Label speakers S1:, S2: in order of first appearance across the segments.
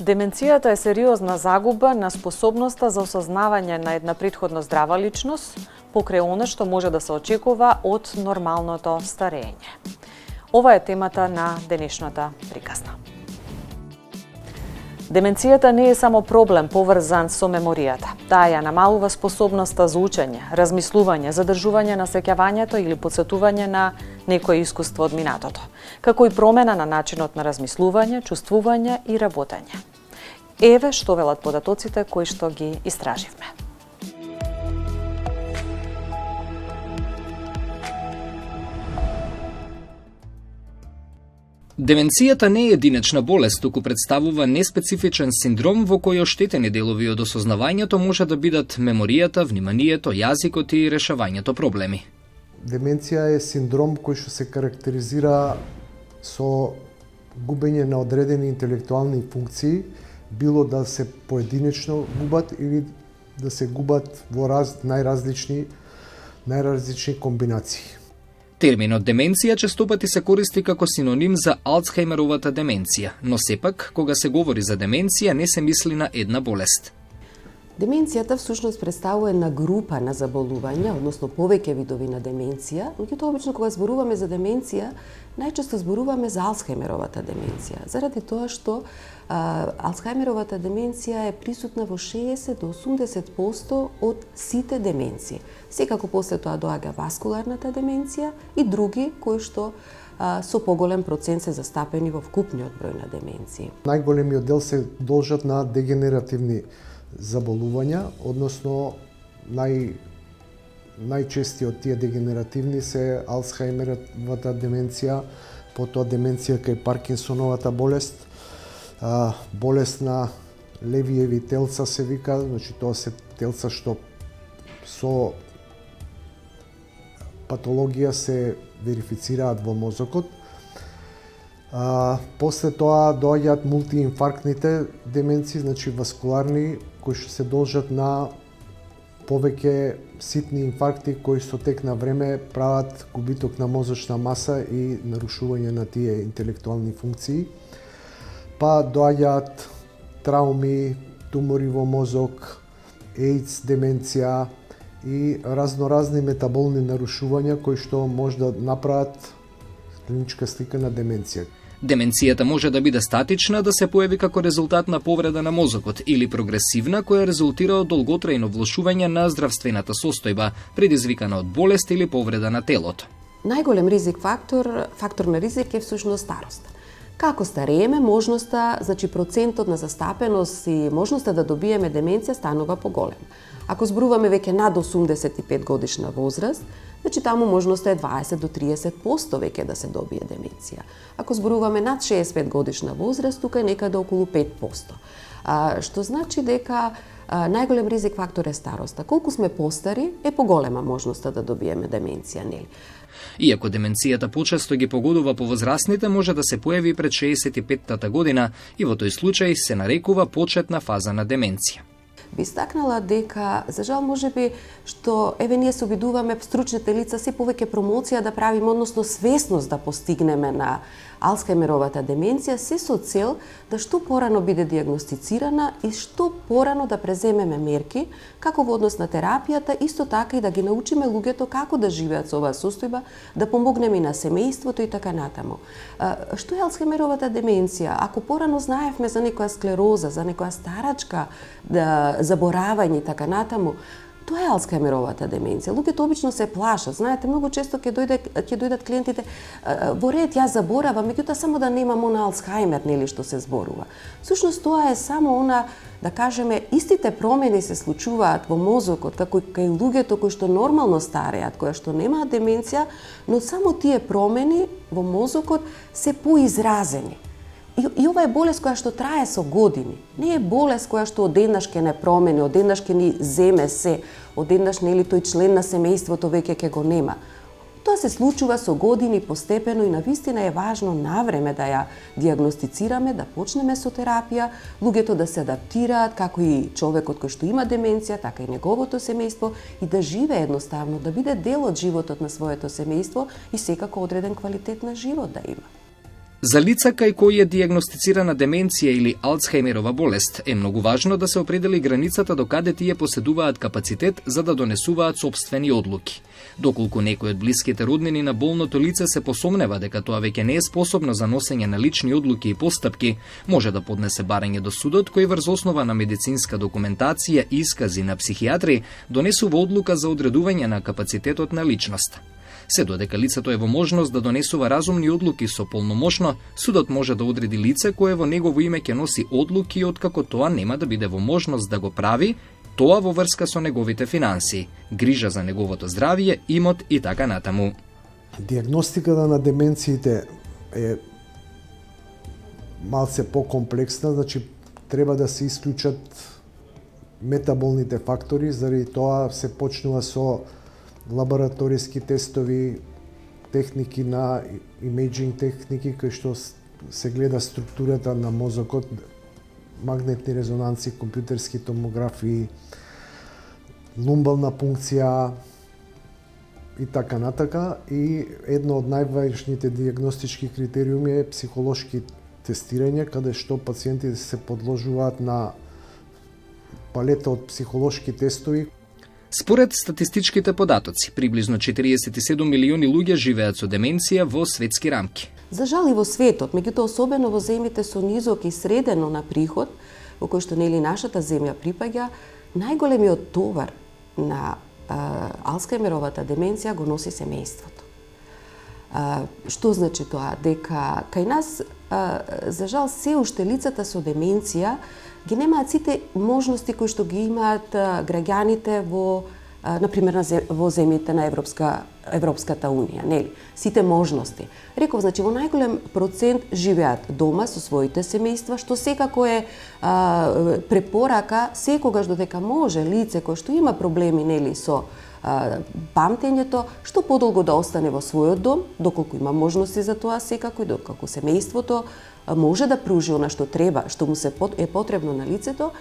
S1: Деменцијата е сериозна загуба на способноста за осознавање на една претходно здрава личност покрај она што може да се очекува од нормалното старење. Ова е темата на денешната приказна. Деменцијата не е само проблем поврзан со меморијата. Таа ја намалува способноста за учење, размислување, задржување на сеќавањето или потсетување на некое искуство од минатото, како и промена на начинот на размислување, чувствување и работење. Еве што велат податоците кои што ги истраживме.
S2: Деменцијата не е единична болест, туку представува неспецифичен синдром во кој оштетени делови од осознавањето може да бидат меморијата, вниманието, јазикот и решавањето проблеми.
S3: Деменција е синдром кој што се карактеризира со губење на одредени интелектуални функции, било да се поединечно губат или да се губат во најразлични комбинации.
S2: Терминот деменција честопати се користи како синоним за Алцхајмеровата деменција, но сепак, кога се говори за деменција, не се мисли на една болест.
S4: Деменцијата всушност представува една група на заболувања, односно повеќе видови на деменција, меѓутоа обично кога зборуваме за деменција, најчесто зборуваме за Алцхајмеровата деменција, заради тоа што Алцхајмеровата деменција е присутна во 60 до 80% од сите деменции. Секако после тоа доаѓа васкуларната деменција и други кои што со поголем процент се застапени во вкупниот број на деменции.
S3: Најголемиот дел се должат на дегенеративни заболувања, односно најчести од тие дегенеративни се Алцхајмеровата деменција, потоа деменција кај Паркинсоновата болест, болест на Левиеви телца се вика, значи тоа се телца што со патологија се верифицираат во мозокот. После тоа доаѓаат мултиинфарктните деменции, значи васкуларни, кои што се должат на повеќе ситни инфаркти кои со тек на време прават губиток на мозочна маса и нарушување на тие интелектуални функции. Па доаѓаат трауми, тумори во мозок, AIDS, деменција и разноразни метаболни нарушувања кои што може да направат клиничка слика на деменција.
S2: Деменцијата може да биде статична, да се појави како резултат на повреда на мозокот, или прогресивна, која резултира од долготрајно влошување на здравствената состојба, предизвикана од болест или повреда на телото.
S4: Најголем фактор на ризик е всушност старост. Како старееме, процентот на застапеност и можноста да добиеме деменција станува поголем. Ако зборуваме веќе над 85 годишна возраст, значи таму можноста е 20 до 30% веќе да се добие деменција. Ако зборуваме над 65 годишна возраст, тука е некаде околу 5%. Што значи дека најголем ризик фактор е староста. Колку сме постари, е поголема можноста да добиеме деменција, нели?
S2: Иако деменцијата почесто ги погодува повозрастните, може да се појави пред 65-тата година и во тој случај се нарекува почетна фаза на деменција.
S4: Би стакнала дека, за жал, можеби што ние се обидуваме стручните лица се повеќе промоција да правиме, односно свесност да постигнеме на Алцхајмеровата деменција, се со цел да што порано биде диагностицирана и што порано да преземеме мерки, како во однос на терапијата, исто така и да ги научиме луѓето како да живеат со оваа состојба, да помогнеме и на семејството и така натаму. Што е Алцхајмеровата деменција? Ако порано знаевме за некоја склероза, за некоја старачка заборавање и така натаму, тоа е Алцхајмеровата деменција. Луѓето обично се плашат. Знаете, многу често ќе дојдат клиентите во ред, јас заборавам, меѓутоа само да немам она Алцхајмер, нели што се зборува. Всушност тоа е само она, да кажеме, истите промени се случуваат во мозокот, како и кај луѓето кои што нормално стареат, кои што немаат деменција, но само тие промени во мозокот се поизразени. И ова е болест која што трае со години. Не е болест која што одеднаш ќе не промени, одеднаш ќе ни земе се, одеднаш нели тој член на семејството веќе ќе го нема. Тоа се случува со години постепено и навистина е важно навреме да ја диагностицираме, да почнеме со терапија, луѓето да се адаптираат, како и човекот кој што има деменција, така и неговото семејство и да живее едноставно, да биде дел од животот на своето семејство и секако одреден квалитет на живот да има.
S2: За лица кај кои е дијагностицирана деменција или Алцхајмерова болест, е многу важно да се определи границата до каде тие поседуваат капацитет за да донесуваат сопствени одлуки. Доколку некој од блиските роднини на болното лице се посомнева дека тоа веќе не е способно за носење на лични одлуки и постапки, може да поднесе барање до судот кој врз основа на медицинска документација и искази на психијатри донесува одлука за одредување на капацитетот на личност. Се додека лицето е во можност да донесува разумни одлуки со полномошно, судот може да одреди лице кое во негово име ќе носи одлуки откако тоа нема да биде во можност да го прави, тоа во врска со неговите финанси, грижа за неговото здравје, имот и така натаму.
S3: Диагностиката на деменциите е малце покомплексна, значи треба да се исклучат метаболните фактори, заради тоа се почнува со лабораториски тестови, техники на имејджинг техники, кои што се гледа структурата на мозокот, магнетни резонанци, компјутерски томографии, лумбална пункција и така натака. И едно од најважните диагностички критериуми е психолошки тестирање, каде што пациентите се подложуваат на палета од психолошки тестови.
S2: Според статистичките податоци, приближно 47 милиони луѓе живеат со деменција во светски рамки.
S4: За жал и во светот, меѓутоа особено во земјите со низок и средено на приход, во кој што нели нашата земја припаѓа, најголемиот товар на Алцхајмеровата деменција го носи семејството. Што значи тоа? Дека кај нас, за жал, се уште лицата со деменција ги немаат сите можности кои што ги имаат граѓаните во, например, во земјите на Европската Унија, нели? Сите можности. Реков, значи, во најголем процент живеат дома со своите семејства, што секако е препорака секогаш додека може лице кое што има проблеми, нели, со памтењето, што подолго да остане во својот дом, доколку има можности за тоа секако и доколку семејството може да пружи она што треба, што му се е потребно на лицето,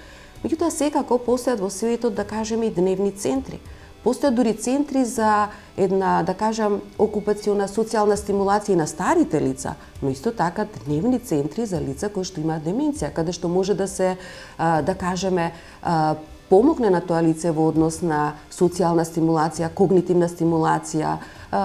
S4: меѓутоа секако постојат во светот, да кажеме, и дневни центри. Постојат дури центри за една, да кажам, окупациона социјална стимулација на старите лица, но исто така дневни центри за лица кои што имаат деменција, каде што може да се, да кажеме, помогне на тоа лице во однос на социјална стимулација, когнитивна стимулација,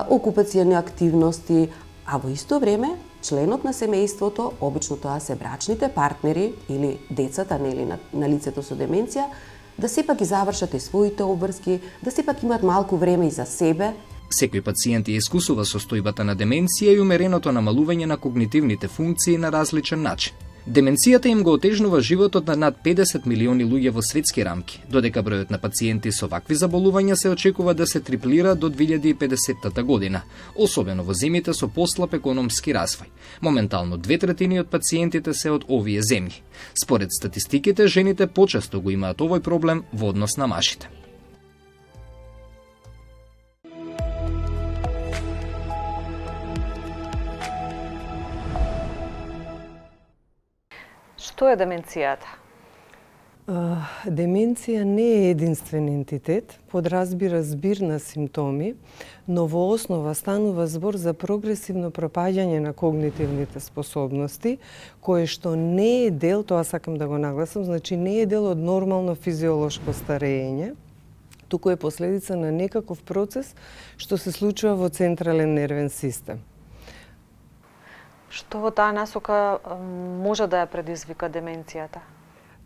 S4: окупациони активности, а во исто време членот на семејството, обично тоа се брачните партнери или децата, нели, на лицето со деменција, да сепак ги завршат и своите обврски, да сепак имаат малку време и за себе.
S2: Секој пациент ја искусува состојбата на деменција и умереното намалување на когнитивните функции на различен начин. Деменцијата им го отежнува животот на над 50 милиони луѓе во светски рамки, додека бројот на пациенти со вакви заболувања се очекува да се триплира до 2050 година, особено во земјите со послаб економски развој. Моментално 2/3 од пациентите се од овие земји. Според статистиките, жените почесто го имаат овој проблем во однос на мажите.
S1: Што е деменцијата?
S5: Деменција не е единствен ентитет, подразбира збир на симптоми, но во основа станува збор за прогресивно пропаѓање на когнитивните способности, кое што не е дел, тоа сакам да го нагласам, значи не е дел од нормално физиолошко старење, туку е последица на некаков процес што се случува во централен нервен систем.
S1: Што во таа насока може да ја предизвика деменцијата?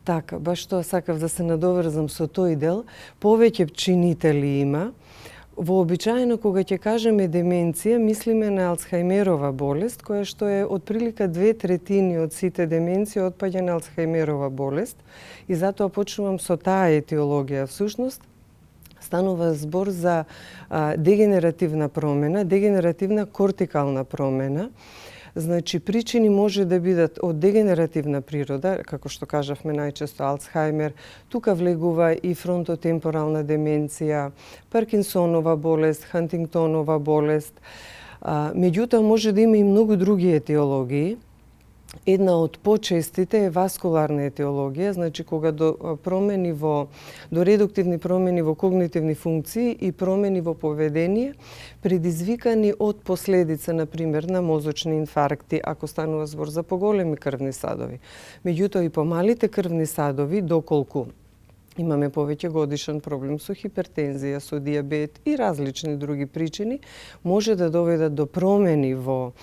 S5: Така, баш тоа сакав да се надоврзам со тој дел. Повеќе чинители има. Вообичаено, кога ќе кажеме деменција, мислиме на Алцхајмерова болест, која што е отприлика 2/3 од сите деменции отпаѓа на Алцхајмерова болест. И затоа почнувам со таа етиологија. Всушност, станува збор за дегенеративна промена, дегенеративна кортикална промена. Значи, причини може да бидат од дегенеративна природа, како што кажавме најчесто Алцхајмер, тука влегува и фронтотемпорална деменција, Паркинсонова болест, Хантингтонова болест. Меѓутоа, може да има и многу други етиологии. Една од почестите е васкуларна етиологија, значи кога до редуктивни промени во когнитивни функции и промени во поведение, предизвикани од последица, например, на мозочни инфаркти, ако станува збор за поголеми крвни садови. Меѓутоа и помалите крвни садови, доколку имаме повеќе годишен проблем со хипертензија, со дијабет и различни други причини, може да доведат до промени во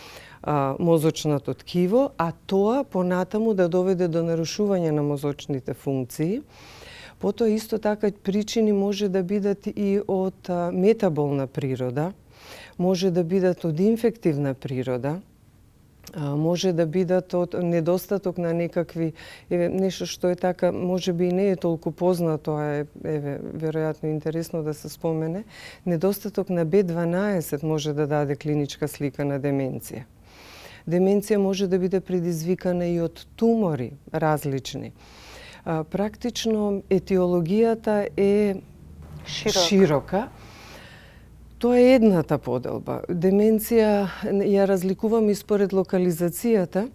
S5: мозочното ткиво, а тоа понатаму да доведе до нарушување на мозочните функции. Потоа исто така причини може да бидат и од метаболна природа, може да бидат од инфективна природа, може да бидат од недостаток на некакви, нешто што е така, може би и не е толку познато, а е веројатно интересно да се спомене, недостаток на B12 може да даде клиничка слика на деменција. Деменција може да биде предизвикана и од тумори различни. Практично етиологијата е широка. Тоа е едната поделба. Деменција ја разликуваме според локализацијата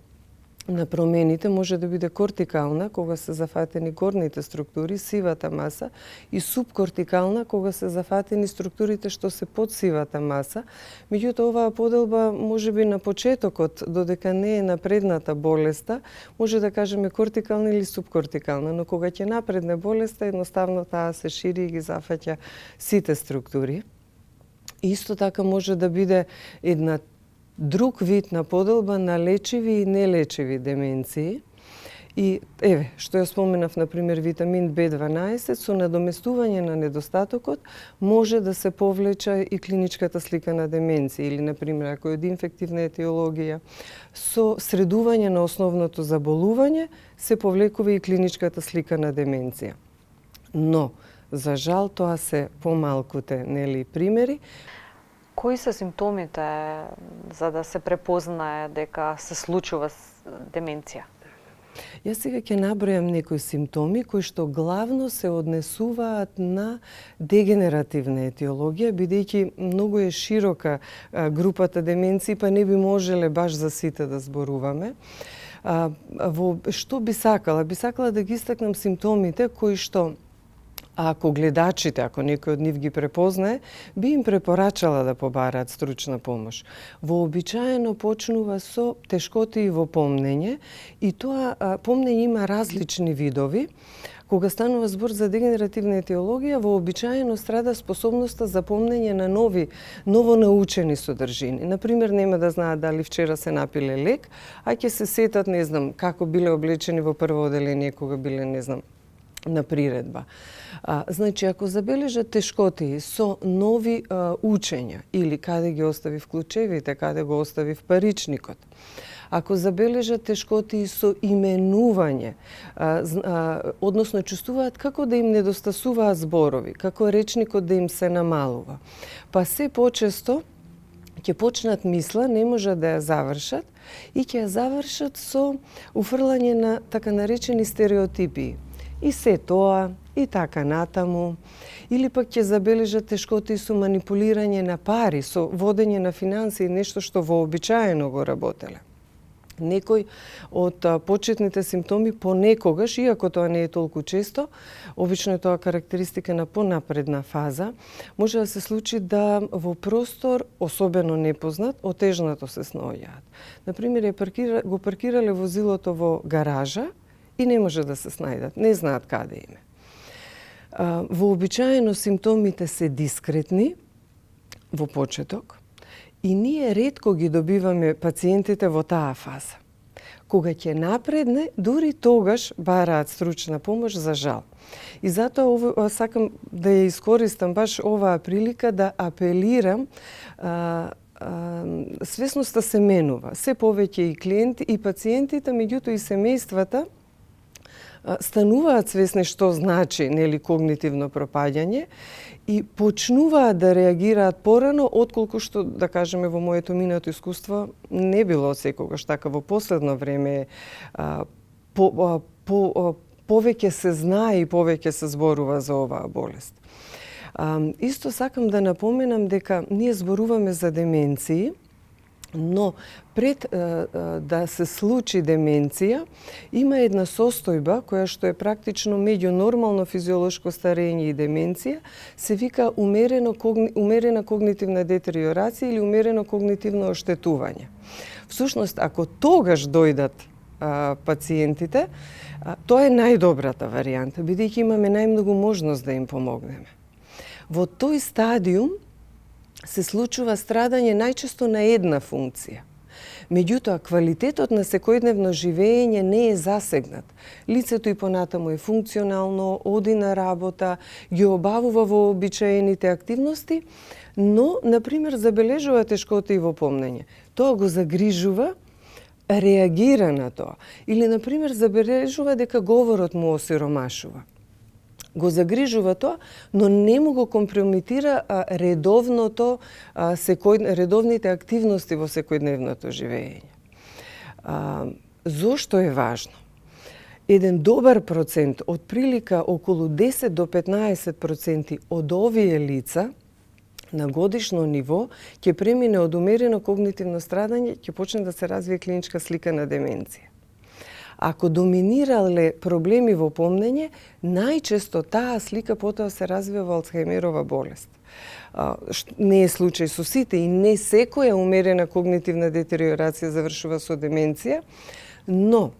S5: на промените, може да биде кортикална, кога се зафатени горните структури, сивата маса, и субкортикална, кога се зафатени структурите што се под сивата маса. Меѓутоа, оваа поделба може би на почетокот, додека не е напредната болеста, може да кажеме кортикална или субкортикална, но кога ќе напредне болеста, едноставно таа се шири и ги зафаќа сите структури. Исто така може да биде една друг вид на поделба на лечиви и нелечиви деменции. И еве, што ја споменав, например, витамин B12, со надоместување на недостатокот може да се повлече и клиничката слика на деменција. Или, например, ако е од инфективна етиологија, со средување на основното заболување се повлекува и клиничката слика на деменција. Но, за жал, тоа се помалкуте, нели, примери.
S1: Кои се симптомите за да се препознае дека се случува деменција?
S5: Јас сега ќе набројам некои симптоми кои што главно се однесуваат на дегенеративна етиологија, бидејќи многу е широка групата деменции, па не би можеле баш за сите да зборуваме. Што би сакала? Би сакала да ги истакнам симптомите кои што ако гледачите, ако некој од нив ги препознае, би им препорачала да побараат стручна помош. Вообичаено почнува со тешкоти во помнење, и тоа помнење има различни видови. Кога станува збор за дегенеративна етиологија, вообичаено страда способноста за помнење на ново научени содржини. Например, нема да знаат дали вчера се напиле лек, а ќе се сетат, не знам, како биле облечени во прво оделение кога биле, не знам, на приредба. Значи, ако забележат тешкоти со нови учења, или каде ги остави клучевите, каде го остави паричникот, ако забележат тешкоти со именување, односно чувствуваат како да им недостасуваат зборови, како речникот да им се намалува, па се почесто ќе почнат мисла, не можат да ја завршат и ќе ја завршат со уфрлање на така наречени стереотипи. И се тоа, и така натаму. Или пак ќе забележат тешкоти со манипулирање на пари, со водење на финансии, нешто што вообичаено го работеле. Некој од почетните симптоми понекогаш, иако тоа не е толку често, обично е тоа карактеристика на понапредна фаза, може да се случи да во простор, особено непознат, отежнато се снаоѓаат. Например, го паркирале возилото во гаража и не може да се снајдат, не знаат каде им е. Вообичаено симптомите се дискретни во почеток и ние ретко ги добиваме пациентите во таа фаза. Кога ќе напредне, дури тогаш бараат стручна помош, за жал. И затоа сакам да ја искористам баш оваа прилика да апелирам, свесноста се менува. Се повеќе и клиенти и пациентите, меѓутоа и семејствата стануваат свесни што значи, нели, когнитивно пропаѓање и почнуваат да реагираат порано, отколку што, да кажеме, во моето минато искуство не било секогаш така. Во последно време повеќе се знае и повеќе се зборува за оваа болест. Исто сакам да напоменам дека ние зборуваме за деменции, Но пред да се случи деменција, има една состојба која што е практично меѓу нормално физиолошко старење и деменција, се вика умерена когнитивна детериорација или умерено когнитивно оштетување. Всушност, ако тогаш дојдат пациентите, тоа е најдобрата варијанта, бидејќи имаме најмногу можност да им помогнеме. Во тој стадиум се случува страдање најчесто на една функција. Меѓутоа, квалитетот на секојдневно живење не е засегнат. Лицето и понатаму е функционално, оди на работа, ги обавува вообичаените активности, но, например, забележува тешкоти и во помнење. Тоа го загрижува, реагира на тоа. Или, например, забележува дека говорот му осиромашува. Го загрижува тоа, но не му го компрометира редовните активности во секојдневното живење. Зошто е важно? Еден добар процент, од прилика околу 10 до 15% од овие лица на годишно ниво ќе премине од умерено когнитивно страдање, ќе почне да се развие клиничка слика на деменција. Ако доминирале проблеми во помнење, најчесто таа слика потоа се развива во Алцхајмерова болест. Не е случај со сите и не секоја умерена когнитивна детериорација завршува со деменција, но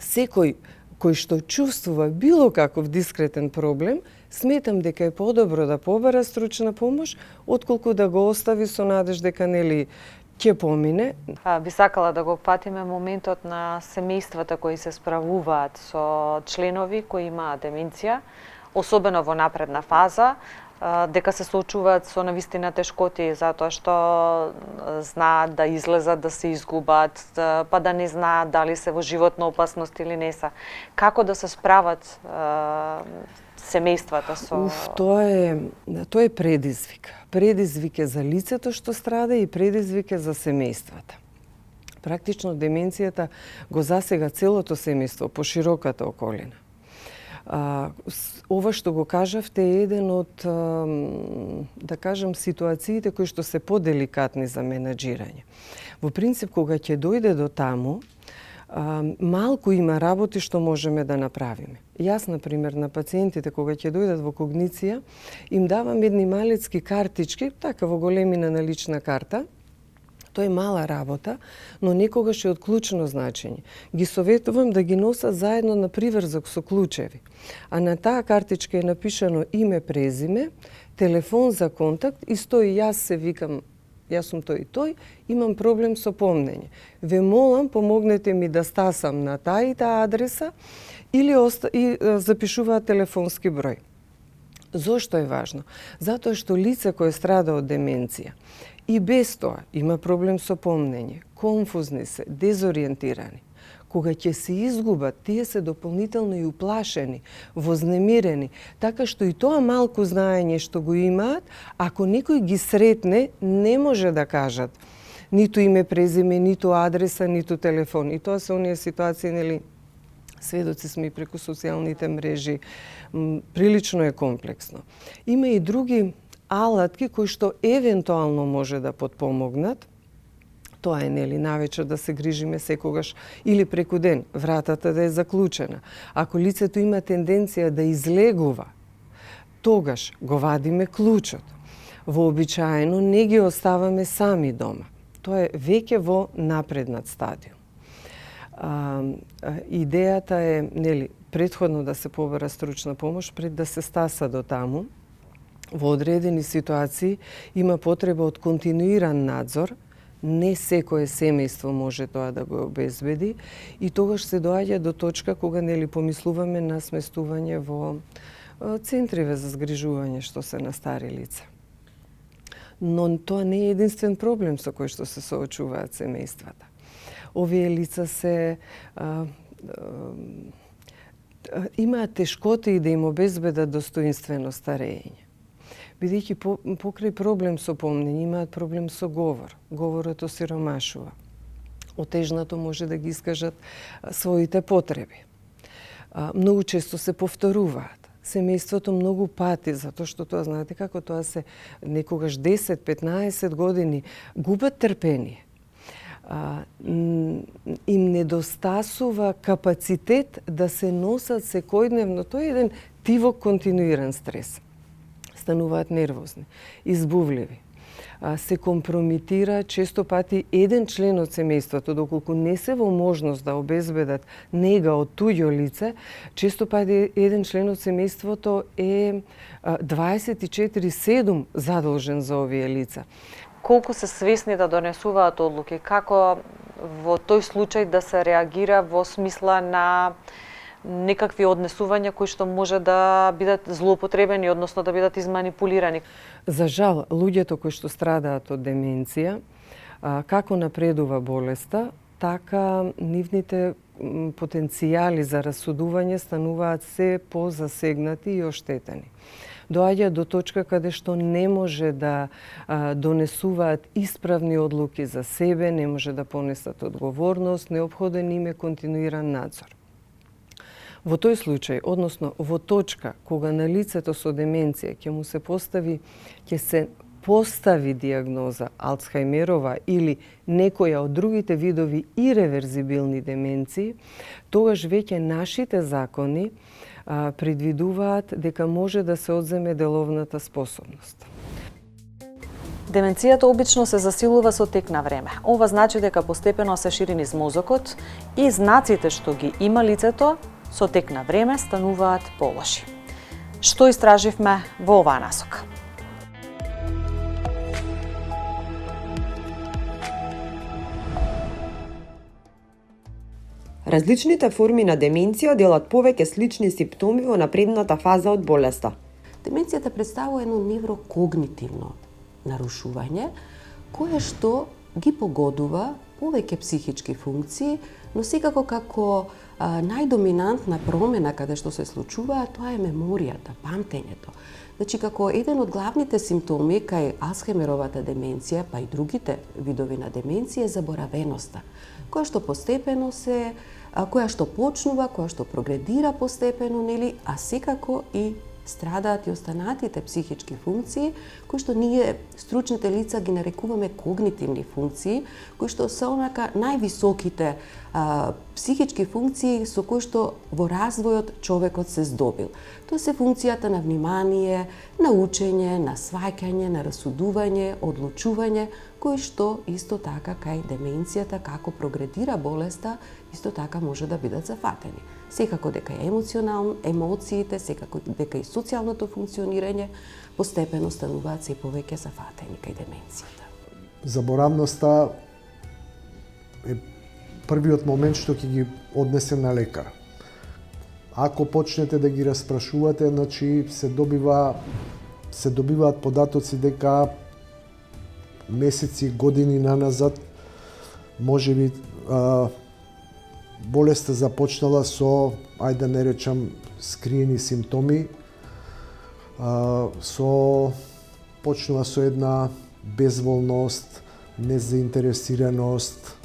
S5: секој кој што чувствува било каков дискретен проблем, сметам дека е подобро да побара стручна помош, отколку да го остави со надеж дека нели ќе помине.
S1: Би сакала да го патиме моментот на семејствата кои се справуваат со членови кои имаат деменција, особено во напредна фаза, дека се соочуваат со навистина тешкоти затоа што знаат да излезат, да се изгубат, па да не знаат дали се во животна опасност или не се. Како да се справат семејствата со...
S5: Тоа е предизвик. Предизвик е за лицето што страда и предизвик е за семејствата. Практично деменцијата го засега целото семејство по широката околина. Ова што го кажавте е еден од, да кажам, ситуациите кои што се поделикатни за менаџирање. Во принцип, кога ќе дојде до таму, малку има работи што можеме да направиме. Јас, например, на пациентите кога ќе дојдат во когниција, им давам едни малецки картички, така во големина на лична карта. Тоа е мала работа, но некогаш е од клучно значење. Ги советувам да ги носат заедно на приврзок со клучеви. А на таа картичка е напишано име, презиме, телефон за контакт и стои јас се викам, јас сум тој и тој, имам проблем со помнење. Ве молам, помогнете ми да стасам на таа и таа адреса или запишуваат телефонски број. Зошто е важно? Затоа што лице кое страда од деменција и без тоа има проблем со помнење, конфузни се, дезориентирани. Кога ќе се изгубат, тие се дополнително и уплашени, вознемирени, така што и тоа малку знаење што го имаат, ако некој ги сретне, не може да кажат ниту име, презиме, ниту адреса, ниту телефон. И тоа се оние ситуации, нели, сведоци сме и преку социјалните мрежи, прилично е комплексно. Има и други алатки кои што евентуално може да потпомогнат. Тоа е, нели, навечер да се грижиме секогаш или преку ден, вратата да е заклучена. Ако лицето има тенденција да излегува, тогаш го вадиме клучот. Вообичаено не ги оставаме сами дома. Тоа е веќе во напреднат стадиум. Идејата е, нели, претходно да се побара стручна помош пред да се стаса до таму. Во одредени ситуации има потреба од континуиран надзор, не секое семејство може тоа да го обезбеди и тогаш се доаѓа до точка кога, нели, помислуваме на сместување во центриве за згрижување што се на стари лица. Но тоа не е единствен проблем со кој што се соочуваат семејствата. Овие лица имаат тешкоти да им обезбедат достоинствено старење. Бидејќи покрај проблем со помнење, имаат проблем со говор. Говорот осиромашува. Отежнато може да ги искажат своите потреби. Многу често се повторуваат. Семејството многу пати, затоа што тоа, знаете како, тоа се некогаш 10-15 години, губат трпение. им недостасува капацитет да се носат секојдневно. Тоа е еден тивок континуиран стрес. Стануваат нервозни, избувливи. Се компромитира често пати еден член од семејството, доколку не се во можност да обезбедат нега од туѓо лице, често пати еден член од семејството е 24/7 задолжен за овие лица.
S1: Колку се свесни да донесуваат одлуки, како во тој случај да се реагира во смисла на некакви однесувања кои што може да бидат злоупотребени, односно да бидат изманипулирани.
S5: За жал, луѓето кои што страдаат од деменција, како напредува болеста, така нивните потенцијали за расудување стануваат се позасегнати и оштетени. Доаѓа до точка каде што не може да донесуваат исправни одлуки за себе, не може да понесат одговорност, неопходен им е континуиран надзор. Во тој случај, односно во точка кога на лицето со деменција ќе се постави диагноза Алцхајмерова или некоја од другите видови иреверзибилни деменции, тогаш веќе нашите закони предвидуваат дека може да се одземе деловната способност.
S1: Деменцијата обично се засилува со тек на време. Ова значи дека постепено се шири низ мозокот и знаците што ги има лицето со тек на време стануваат полоши. Што истраживме во оваа насока?
S6: Различните форми на деменција делат повеќе слични симптоми во напредната фаза од болеста.
S4: Деменцијата представува едно неврокогнитивно нарушување кое што ги погодува повеќе психички функции, но секако како најдоминантна промена каде што се случува, тоа е меморијата, памтењето. Значи, како еден од главните симптоми кај Алцхајмеровата деменција, па и другите видови на деменција е заборавеноста, која што постепено која што почнува, која што прогредира постепено, нели, а секако и страдаат и останатите психички функции, кои што ние, стручните лица, ги нарекуваме когнитивни функции, кои што се онака највисоките психички функции со кои што во развојот човекот се здобил. Тоа се функцијата на внимание, на учење, на сваќање, на расудување, одлучување, кои што исто така кај деменцијата, како прогредира болеста, исто така може да бидат зафатени. Секако дека емоциите, секако дека и социјалното функционирање постепено стануваат се повеќе зафатени кај деменцијата.
S3: Заборавноста е првиот момент што ќе ги однесе на лекар. Ако почнете да ги распрашувате, значи се добиваат податоци дека месеци, години наназад можеби болеста започнала со, ајде да не речам, скриени симптоми, почнува со една безволност, незаинтересираност,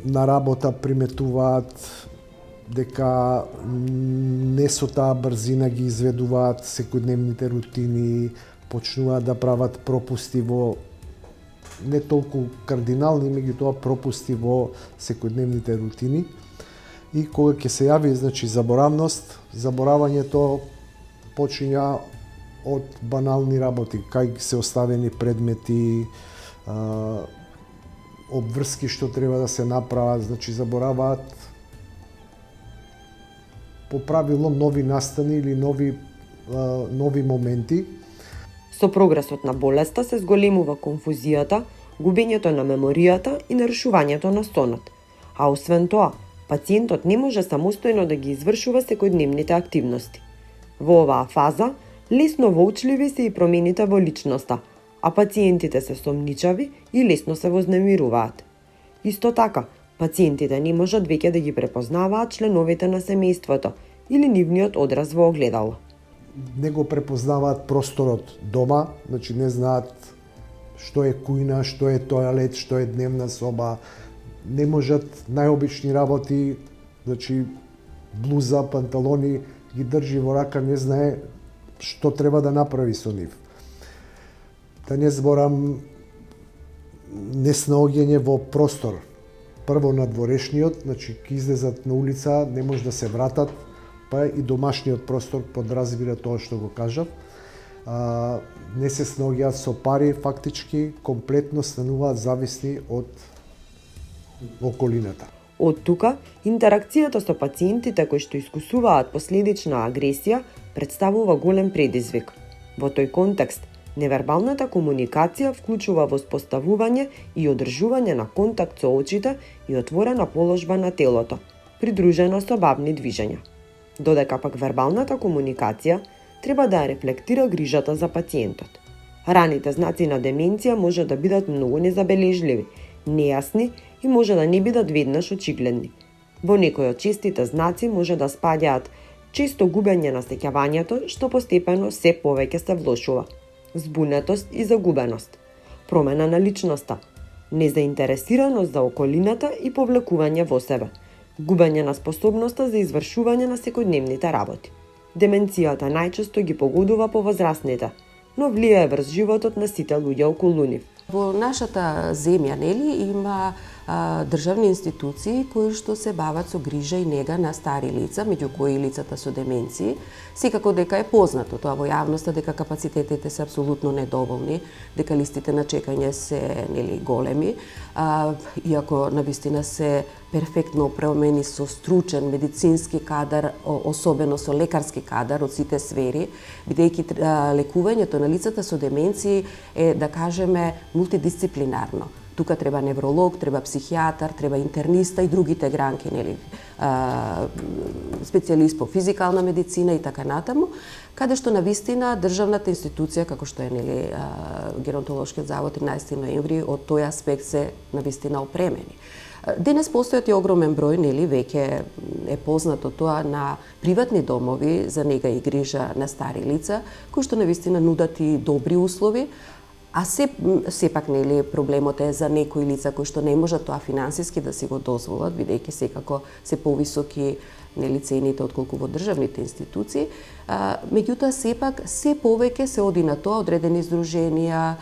S3: на работа приметуваат дека не со таа брзина ги изведуваат секојдневните рутини, почнуваат да прават пропусти во не толку кардинални, меѓутоа пропусти во секојдневните рутини. И кога ќе се јави, значи, заборавност, заборавањето почиња од банални работи, кај се оставени предмети, обврски што треба да се направат, значи забораваат по правило нови настани или нови моменти.
S6: Со прогресот на болеста се зголемува конфузијата, губењето на меморијата и нарушувањето на сонот. А освен тоа, пациентот не може самостојно да ги извршува секојдневните активности. Во оваа фаза, лесно воучливи се и промените во личноста, а пациентите се сомничави и лесно се вознемируваат. Исто така, пациентите не можат веќе да ги препознаваат членовите на семејството или нивниот одраз во огледало.
S3: Не го препознаваат просторот дома, значи не знаат што е кујна, што е тоалет, што е дневна соба. Не можат најобични работи, значи блуза, панталони, ги држи во рака, не знае што треба да направи со нив. Да не зборам неснаоѓање во простор. Прво надворешниот, значи ќе излезат на улица, не може да се вратат, па и домашниот простор подразбира тоа што го кажав. Не се снаоѓаат со пари, фактички комплетно стануваат зависни од околината.
S6: Од тука, интеракцијата со пациентите кои што искусуваат последична агресија представува голем предизвик. Во тој контекст, невербалната комуникација вклучува воспоставување и одржување на контакт со очите и отворена положба на телото, придружено со бавни движења. Додека пак вербалната комуникација треба да ја рефлектира грижата за пациентот. Раните знаци на деменција може да бидат многу незабележливи, нејасни и може да не бидат веднаш очигледни. Во некои од честите знаци може да спаѓаат често губење на сеќавањето, што постепено се повеќе се влошува, збунетост и загубеност, промена на личноста, незаинтересираност за околината и повлекување во себе, губење на способноста за извршување на секојдневните работи. Деменцијата најчесто ги погодува повозрасните, но влијае врз животот на сите луѓе околу нив.
S4: Во нашата земја, нели, има државни институции кои што се бават со грижа и нега на стари лица, меѓу кои лицата со деменции. Секако дека е познато тоа во јавноста дека капацитетите се апсолутно недоволни, дека листите на чекање се, нели, големи, иако навистина се перфектно опремени со стручен медицински кадар, особено со лекарски кадар од сите сфери, бидејќи лекувањето на лицата со деменции е, да кажеме, мултидисциплинарно. Тука треба невролог, треба психијатар, треба интерниста и другите гранки, нели, специјалист по физикална медицина и така натаму, каде што навистина државната институција, како што е, нели, Геронтолошкиот завод 13 ноември, од тој аспект се навистина опремени. Денес постојат и огромен број, нели, веќе е познато тоа, на приватни домови за нега и грижа на стари лица, кои што навистина нудат и добри услови, а сепак, нели, проблемот е за некои лица кои што не можат тоа финансиски да си го дозволат, бидејќи секако се повисоки, нели, цените отколку во државните институции. Меѓутоа, сепак, се повеќе се оди на тоа, одредени издруженија,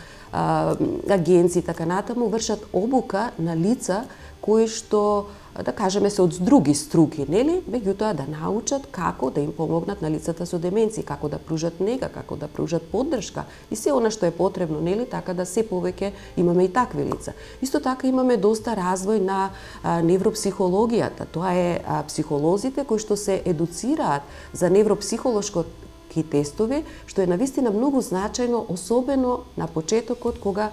S4: агенции и така натаму вршат обука на лица кои што, да кажеме, се од други струки, нели, меѓутоа да научат како да им помогнат на лицата со деменција, како да пружат нега, како да пружат поддршка и се она што е потребно, нели, така да се повеќе имаме и такви лица. Исто така имаме доста развој на невропсихологијата. Тоа е психолозите кои што се едуцираат за невропсихолошко тестови, што е навистина многу значајно, особено на почетокот кога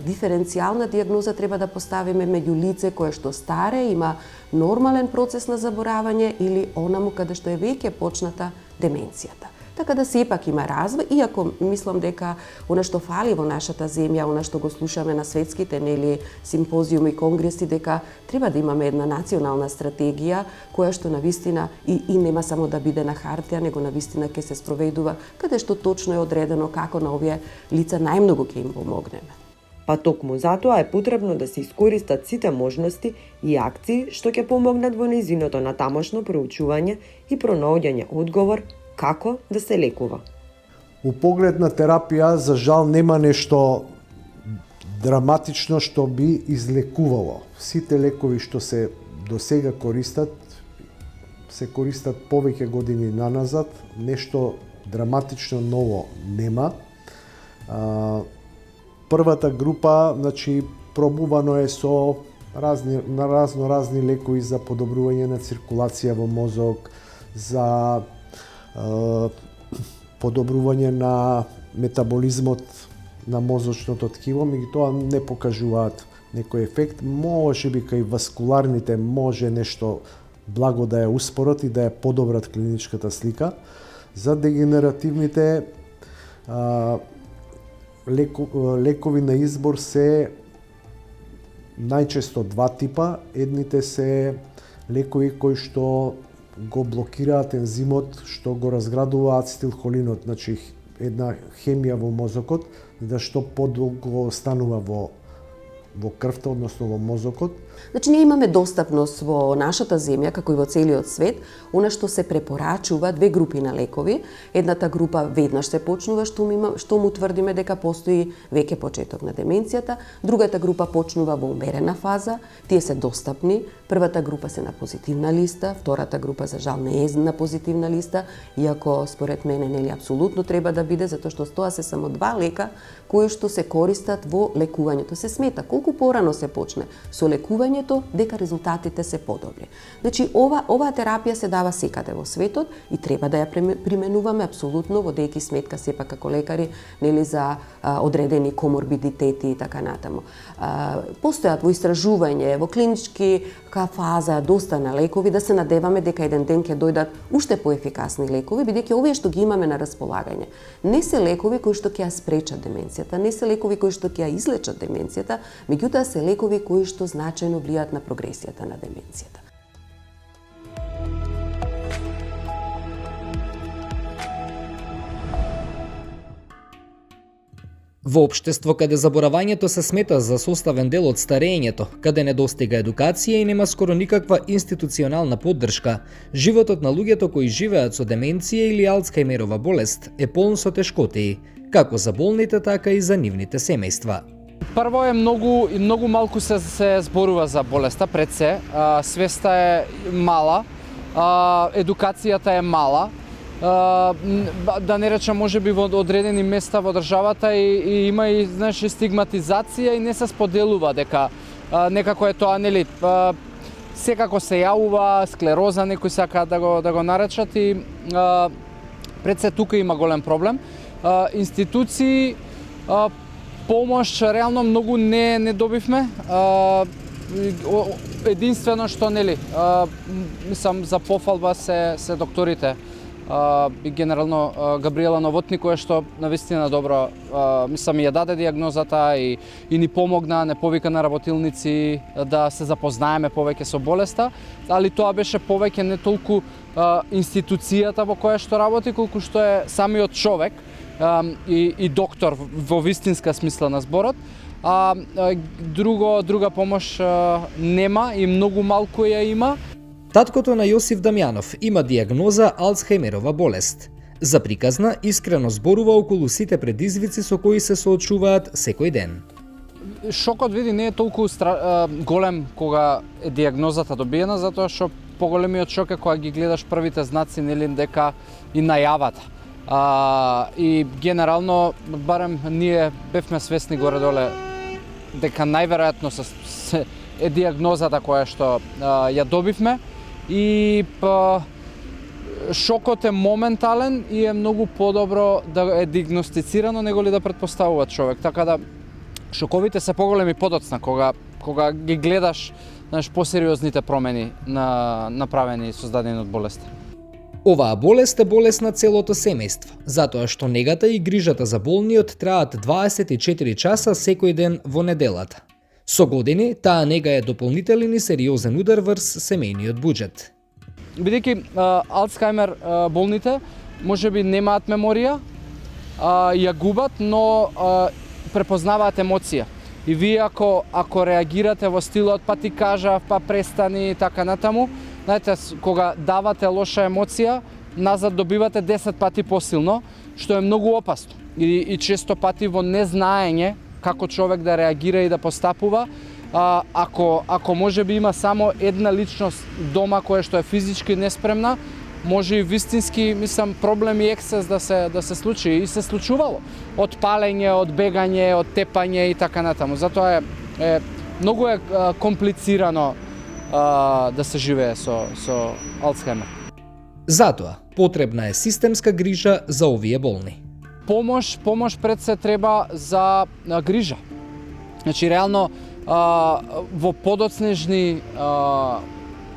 S4: диференцијална дијагноза треба да поставиме меѓу лице кое што старе, има нормален процес на заборавање или онаму каде што е веќе почната деменцијата. Така да сепак има развој, иако мислам дека она што фали во нашата земја, она што го слушаме на светските, нели, симпозиуми и конгреси, дека треба да имаме една национална стратегија која што навистина и нема само да биде на хартија, него навистина ќе се спроведува, каде што точно е одредено како на овие лица најмногу ќе им помогнеме.
S6: Па токму затоа е потребно да се искористат сите можности и акции што ќе помогнат во нејзиното натамошно проучување и пронаоѓање одговор како да се лекува.
S3: У поглед на терапија, за жал, нема нешто драматично што би излекувало. Сите лекови што се до сега користат, се користат повеќе години наназад, нешто драматично ново нема. Првата група, значи, пробувано е со разни лекови за подобрување на циркулација во мозок, за подобрување на метаболизмот на мозочното ткиво, меѓутоа не покажуваат некој ефект. Може би кај васкуларните може нешто благо да ја успорат и да ја подобрат клиничката слика. За дегенеративните лекови на избор се најчесто два типа. Едните се лекови кои што го блокираат ензимот што го разградува ацетилхолинот, значи една хемија во мозокот, да што подолго останува во во крвта, односно во мозокот.
S4: Значи, ние имаме достапност во нашата земја, како и во целиот свет, она што се препорачува две групи на лекови. Едната група веднаш се почнува, што му тврдиме дека постои веќе почеток на деменцијата. Другата група почнува во умерена фаза, тие се достапни. Првата група се на позитивна листа, втората група за жал не е на позитивна листа, иако според мене нели апсолутно треба да биде, затоа што тоа се само два лека кои што се користат во лекувањето. Се смета колку порано се почне со лекувањето, дека резултатите се подобри. Значи, оваа терапија се дава секаде во светот и треба да ја применуваме апсолутно, водејќи сметка сепак како лекари, нели, за одредени коморбидитети и така натаму. Постојат во истражување, во клинички фаза доста на лекови, да се надеваме дека еден ден ќе дојдат уште поефикасни лекови, бидејќи овие што ги имаме на располагање не се лекови кои што ќе ја спречат деменцијата, не се лекови кои што ќе ја излечат деменцијата, меѓутоа се лекови кои што значајно влијаат на прогресијата на деменцијата.
S2: Во општество каде заборавањето се смета за составен дел од старењето, каде недостига едукација и нема скоро никаква институционална поддршка, животот на луѓето кои живеат со деменција или Алцхајмерова болест е полн со тешкотии, како за болните, така и за нивните семејства.
S7: Прво е многу малку се зборува за болеста пред се, свеста е мала, едукацијата е мала. Да не речам, може би во одредени места во државата и има и, знаеш, стигматизација и не се споделува дека некако е тоа, нели, секако се јавува склероза, некои сакаат да го наречат и пред се тука има голем проблем. Институции, помош реално многу не добивме. Единствено што, нели, мислам, за пофалба се докторите. И генерално Габриела Новотни, која што навистина добро, мислам, ја даде диагнозата и ни помогна, не повика на работилници да се запознаеме повеќе со болеста, али тоа беше повеќе не толку институцијата во која што работи, колку што е самиот човек и доктор во вистинска смисла на зборот. Друга помош нема и многу малку ја има.
S2: Таткото на Јосиф Дамјанов има диагноза Алцхајмерова болест. За приказна, искрено зборува околу сите предизвици со кои се соочуваат секој ден.
S7: Шокот, види, не е толку голем кога е диагнозата добиена, затоа што поголемиот шок е кога ги гледаш првите знаци, нели, дека и најавата. И генерално, барем ние бевме свесни горе-доле дека најверојатно е диагнозата која што ја добивме. И шокот е моментален и е многу подобро да е диагностицирано него ли да претпоставува човек. Така да шоковите се поголеми подоцна кога ги гледаш, знаеш, посериозните промени направени и создадени од болеста.
S2: Оваа болест е болест на целото семејство, затоа што негата и грижата за болниот траат 24 часа секој ден во неделата. Со години, таа нега е дополнителен и сериозен удар врз семејниот буџет.
S7: Бидејќи Алцхајмер болните можеби немаат меморија, ја губат, но препознаваат емоција. И вие ако реагирате во стилот па ти кажав, па престани и така натаму, знаете, кога давате лоша емоција, назад добивате 10 пати посилно, што е многу опасно. И често пати во незнаење како човек да реагира и да постапува, ако може би има само една личност дома која што е физички неспремна, може и вистински, мислам, проблем и ексцес да се случи и се случувало. Од палење, од бегање, од тепање и така натаму. Затоа е многу комплицирано да се живее со Алцхајмер.
S2: Затоа потребна е системска грижа за овие болни.
S7: Помош пред се треба за грижа. Значи, реално, во подоцнежни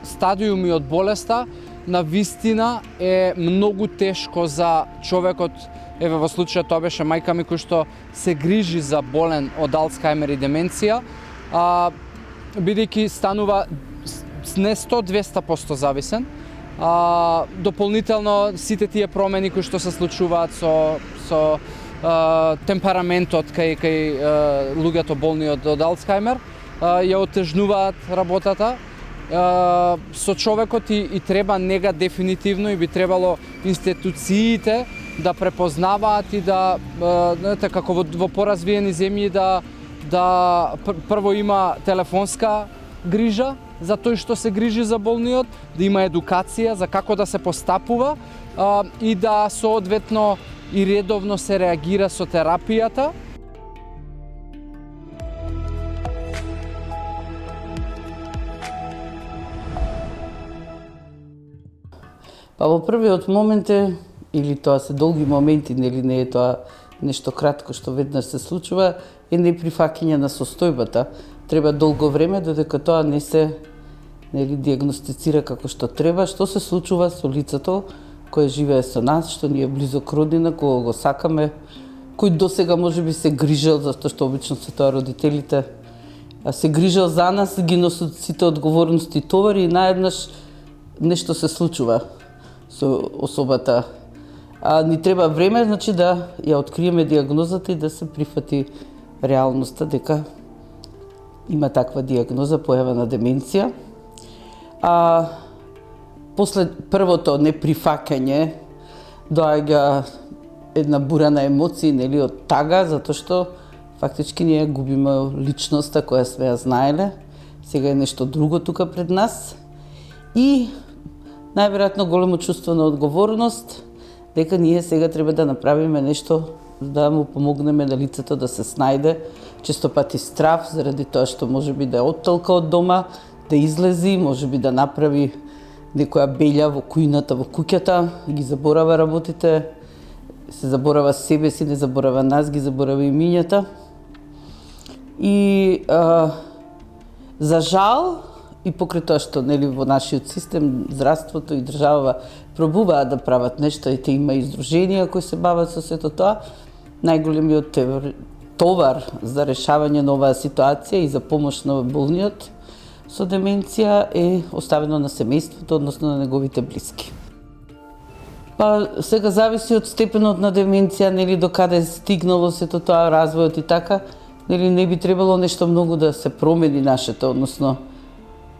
S7: стадиуми од болеста, на вистина е многу тешко за човекот, еве во случајот тоа беше мајка ми кој што се грижи за болен од Алцхајмер и деменција, бидејќи станува не 100-200% зависен. Дополнително сите тие промени кои што се случуваат со темпераментот кај луѓето болни од Алцхајмер, ја отежнуваат работата со човекот и треба нега дефинитивно и би требало институциите да препознаваат и да знаете како во поразвиени земји да прво има телефонска грижа за тој што се грижи за болниот, да има едукација за како да се постапува и да соодветно и редовно се реагира со терапијата.
S8: Па во првиот момент или тоа се долги моменти, нели не е тоа нешто кратко што веднаш се случува, е неприфаќање на состојбата. Треба долго време додека тоа не се диагностицира како што треба, што се случува со лицето кое живее со нас, што ни е близок роднина, кога го сакаме, кој досега можеби се грижел, затоа што обично се тоа родителите се грижел за нас, ги носат сите одговорности и товари и наеднаш нешто се случува со особата. Ни треба време, значи да ја откриеме диагнозата и да се прифати реалноста дека има таква диагноза, појава на деменција. После првото неприфаќање доаѓа една бура на емоции, нели, од тага, затоа што фактички ние губиме личноста која сме ја знаеле. Сега е нешто друго тука пред нас. И најверојатно големо чувство на одговорност, дека ние сега треба да направиме нешто да му помогнеме на лицето да се снајде. Често пати страв заради тоа што можеби да е отталка од дома, да излези, можеби да направи некоја белја во кујната, во куќата, ги заборава работите, се заборава себе си, не заборава нас, ги заборава имињата. И за жал, и покрај тоа што нели во нашиот систем, здравството и држава пробуваат да прават нешто, и те има издруженија кои се бават со сето тоа, најголемиот товар за решавање на оваа ситуација и за помош на болниот со деменција е оставено на семејството, односно на неговите блиски. Па сега зависи од степенот на деменција, нели до каде стигнало сето тоа, развојот и така, нели не би требало нешто многу да се промени нашето, односно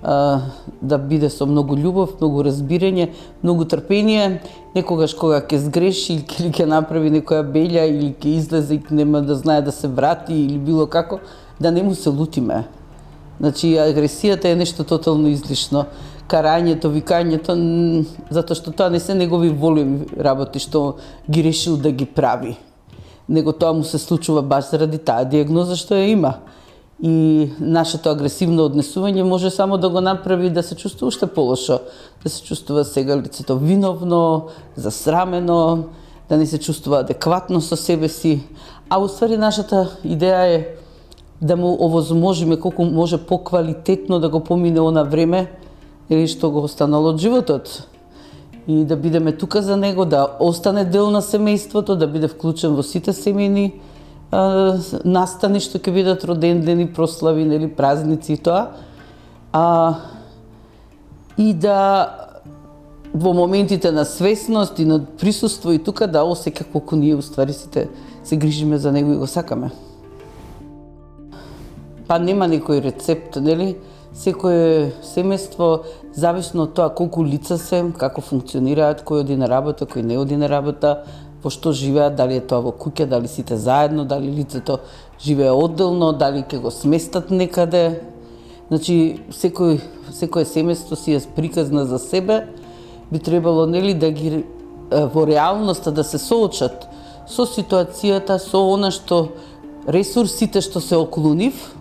S8: да биде со многу љубов, многу разбирање, многу трпение. Некогаш кога ќе сгреши или ќе направи некоја белја или ќе излезе и нема да знае да се врати или било како, да не му се лутиме. Значи агресијата е нешто тотално излишно. Карањето, викањето, затоа што тоа не се негови волеви работи што ги решил да ги прави. Него тоа му се случува баш заради таа диагноза што ја има. И нашето агресивно однесување може само да го направи да се чувствува уште полошо, да се чувствува сега лицето виновно, засрамено, да не се чувствува адекватно со себе си. А уствари нашата идеја е да му овозможиме колку може поквалитетно да го помине она време или што го останало од животот. И да бидеме тука за него, да остане дел на семејството, да биде вклучен во сите семејни настани што ќе бидат родендени, прослави, нели, празници и тоа. И да во моментите на свесност и на присуство и тука да осеќа колку ние уствари сите се грижиме за него и го сакаме. Па нема некој рецепт, нели? Секое семејство, зависно од тоа колку лица се, како функционираат, кој оди на работа, кој не оди на работа, во што живеат, дали е тоа во куќа, дали сите заедно, дали лицето живее одделно, дали ќе го сместат некаде. Значи, секое семејство си е приказна за себе, би требало, нели, да ги во реалноста да се соочат со ситуацијата, со она што ресурсите што се околу нив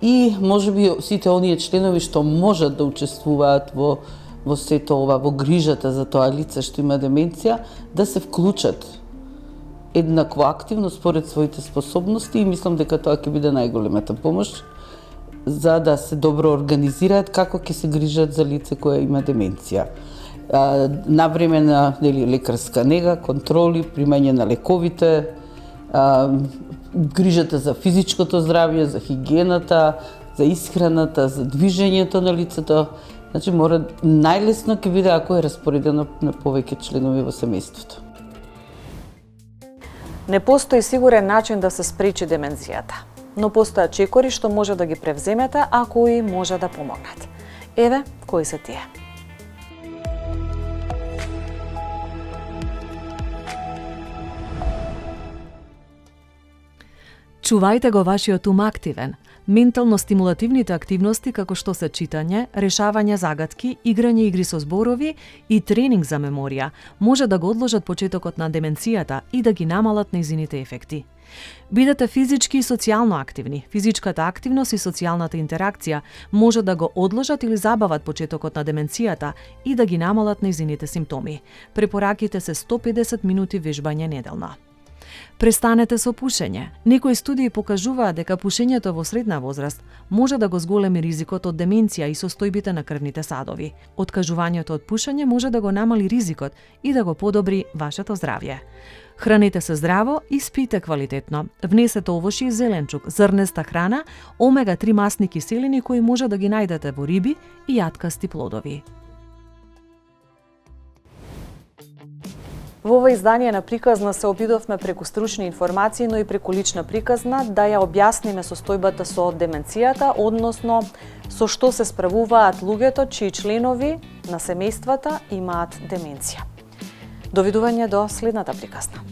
S8: и можеби сите оние членови што можат да учествуваат во сето ова, во грижата за тоа лице што има деменција, да се вклучат еднакво активно според своите способности и мислам дека тоа ќе биде најголемата помош за да се добро организираат како ќе се грижат за лице кое има деменција. Навремена, нели, лекарска нега, контроли, примање на лековите, грижата за физичкото здравје, за хигиената, за исхраната, за движењето на лицето. Значи, мора најлесно ќе биде ако е распоредено на повеќе членови во семејството.
S1: Не постои сигурен начин да се спречи деменцијата. но постојат чекори што може да ги превземете, а кои може да помогнат. Еве, кои се тие?
S9: Чувајте го вашиот ум активен. Ментално стимулативните активности како што се читање, решавање загадки, играње игри со зборови и тренинг за меморија може да го одложат почетокот на деменцијата и да ги намалат нејзините ефекти. Бидете физички и социјално активни. Физичката активност и социјалната интеракција може да го одложат или забават почетокот на деменцијата и да ги намалат нејзините симптоми. Препораките се 150 минути вежбање неделно. Престанете со пушење. Некои студии покажуваат дека пушењето во средна возраст може да го зголеми ризикот од деменција и состојбите на крвните садови. Откажувањето од пушење може да го намали ризикот и да го подобри вашето здравје. Храните се здраво и спите квалитетно. Внесете овошје и зеленчук, зрнеста храна, омега-3 масни киселини кои може да ги најдете во риби и јаткасти плодови.
S1: Во ова издание на Приказна се обидовме преку стручни информации, но и преку лична приказна да ја објасниме состојбата со деменцијата, односно со што се справуваат луѓето чии членови на семејствата имаат деменција. Довидување до следната приказна.